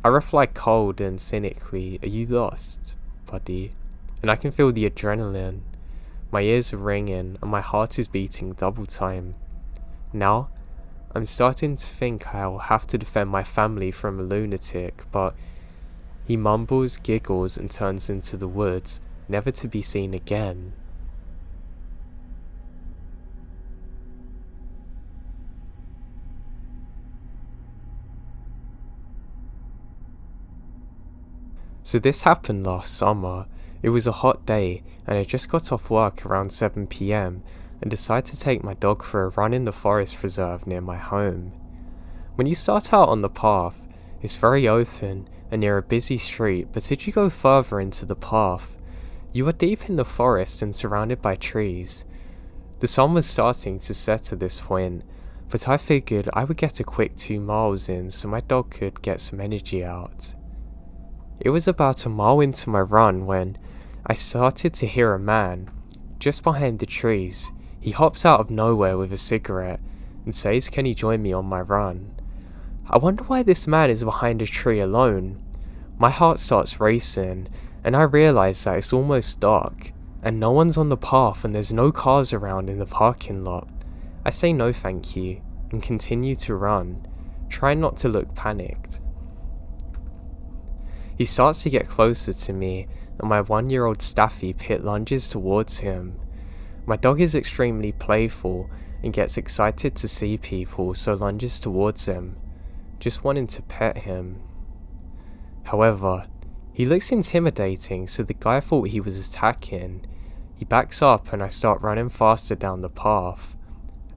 I reply cold and cynically, are you lost, buddy? And I can feel the adrenaline. My ears are ringing and my heart is beating double time. Now, I'm starting to think I'll have to defend my family from a lunatic, but he mumbles, giggles, and turns into the woods, never to be seen again. So this happened last summer. It was a hot day, and I just got off work around 7 PM and decided to take my dog for a run in the forest reserve near my home. When you start out on the path, it's very open and near a busy street, but as you go further into the path, you are deep in the forest and surrounded by trees. The sun was starting to set at this point, but I figured I would get a quick 2 miles in so my dog could get some energy out. It was about a mile into my run when I started to hear a man just behind the trees. He hops out of nowhere with a cigarette and says, "Can you join me on my run?" I wonder why this man is behind a tree alone. My heart starts racing and I realize that it's almost dark and no one's on the path and there's no cars around in the parking lot. I say no thank you and continue to run, trying not to look panicked. He starts to get closer to me and my 1-year-old Staffy pit lunges towards him. My dog is extremely playful and gets excited to see people, so lunges towards him, just wanting to pet him. However, he looks intimidating, so the guy thought he was attacking. He backs up and I start running faster down the path,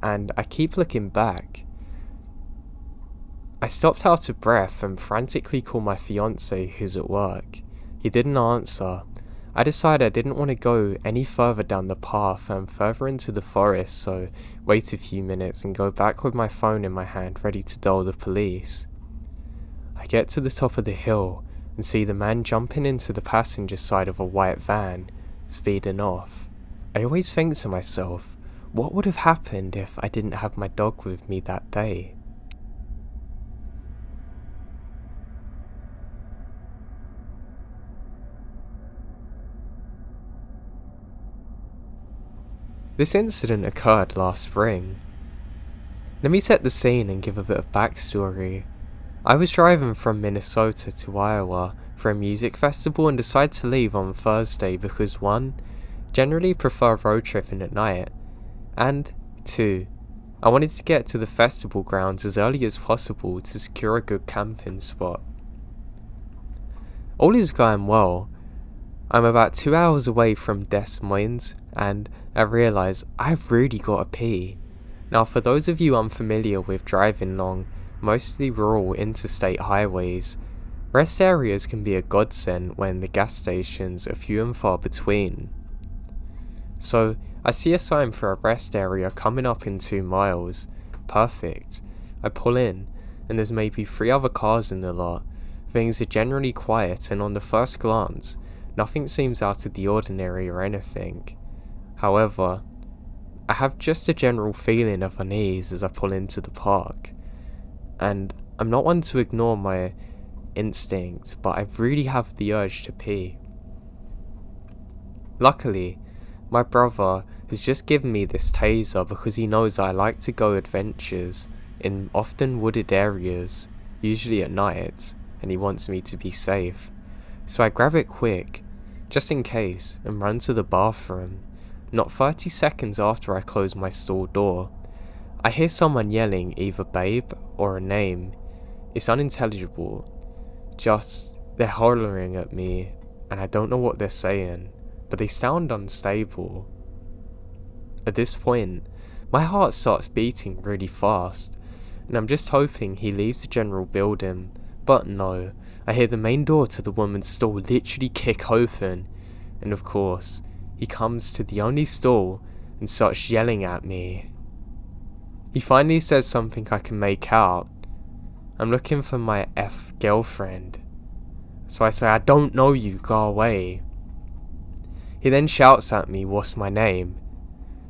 and I keep looking back. I stopped out of breath and frantically called my fiance who's at work. He didn't answer. I decided I didn't want to go any further down the path and further into the forest, so wait a few minutes and go back with my phone in my hand ready to dial the police. I get to the top of the hill and see the man jumping into the passenger side of a white van, speeding off. I always think to myself, what would have happened if I didn't have my dog with me that day? This incident occurred last spring. Let me set the scene and give a bit of backstory. I was driving from Minnesota to Iowa for a music festival and decided to leave on Thursday because 1. Generally prefer road tripping at night, and 2. I wanted to get to the festival grounds as early as possible to secure a good camping spot. All is going well. I'm about 2 hours away from Des Moines and I realise I've really got to pee. Now for those of you unfamiliar with driving long, mostly rural interstate highways, rest areas can be a godsend when the gas stations are few and far between. So I see a sign for a rest area coming up in 2 miles. Perfect. I pull in and there's maybe 3 other cars in the lot. Things are generally quiet and on the first glance, nothing seems out of the ordinary or anything. However, I have just a general feeling of unease as I pull into the park. And I'm not one to ignore my instinct, but I really have the urge to pee. Luckily, my brother has just given me this taser because he knows I like to go adventures in often wooded areas, usually at night, and he wants me to be safe. So I grab it quick, just in case, and run to the bathroom. Not 30 seconds after I close my stall door, I hear someone yelling either babe or a name. It's unintelligible. Just, they're hollering at me, and I don't know what they're saying, but they sound unstable. At this point, my heart starts beating really fast, and I'm just hoping he leaves the general building, but no, I hear the main door to the woman's stall literally kick open, and of course, he comes to the only stall and starts yelling at me. He finally says something I can make out. I'm looking for my girlfriend. So I say, I don't know you, go away. He then shouts at me, what's my name?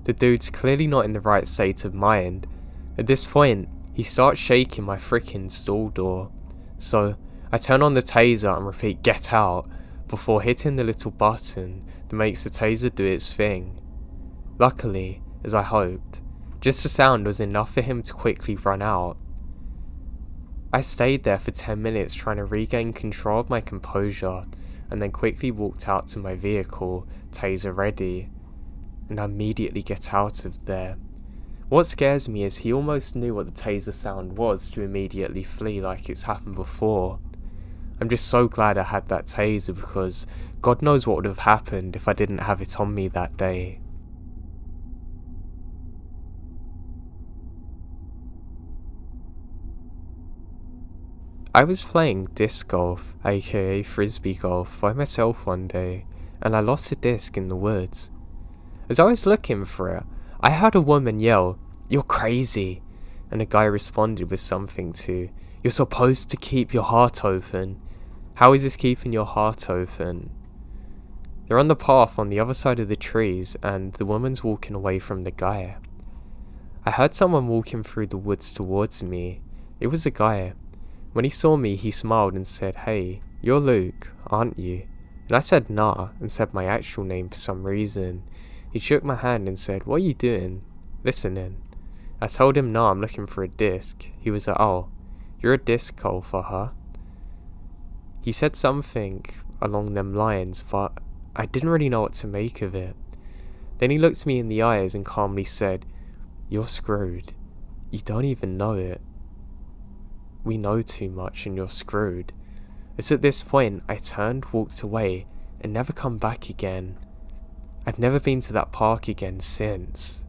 The dude's clearly not in the right state of mind. At this point, he starts shaking my freaking stall door. So I turn on the taser and repeat, get out, before hitting the little button that makes the taser do its thing. Luckily, as I hoped, just the sound was enough for him to quickly run out. I stayed there for 10 minutes trying to regain control of my composure, and then quickly walked out to my vehicle, taser ready, and I immediately get out of there. What scares me is he almost knew what the taser sound was to immediately flee like it's happened before. I'm just so glad I had that taser because God knows what would have happened if I didn't have it on me that day. I was playing disc golf, aka frisbee golf, by myself one day, and I lost a disc in the woods. As I was looking for it, I heard a woman yell, "You're crazy," and a guy responded with something to, "You're supposed to keep your heart open." How is this keeping your heart open? They're on the path on the other side of the trees, and the woman's walking away from the guy. I heard someone walking through the woods towards me. It was a guy. When he saw me, he smiled and said, "Hey, you're Luke, aren't you?" And I said nah, and said my actual name for some reason. He shook my hand and said, "What are you doing?" "Listening." I told him, "No, I'm looking for a disc." He was like, "Oh, you're a disc golfer, huh?" He said something along them lines, but I didn't really know what to make of it. Then he looked me in the eyes and calmly said, "You're screwed. You don't even know it. We know too much and you're screwed." It's at this point I turned, walked away, and never come back again. I've never been to that park again since.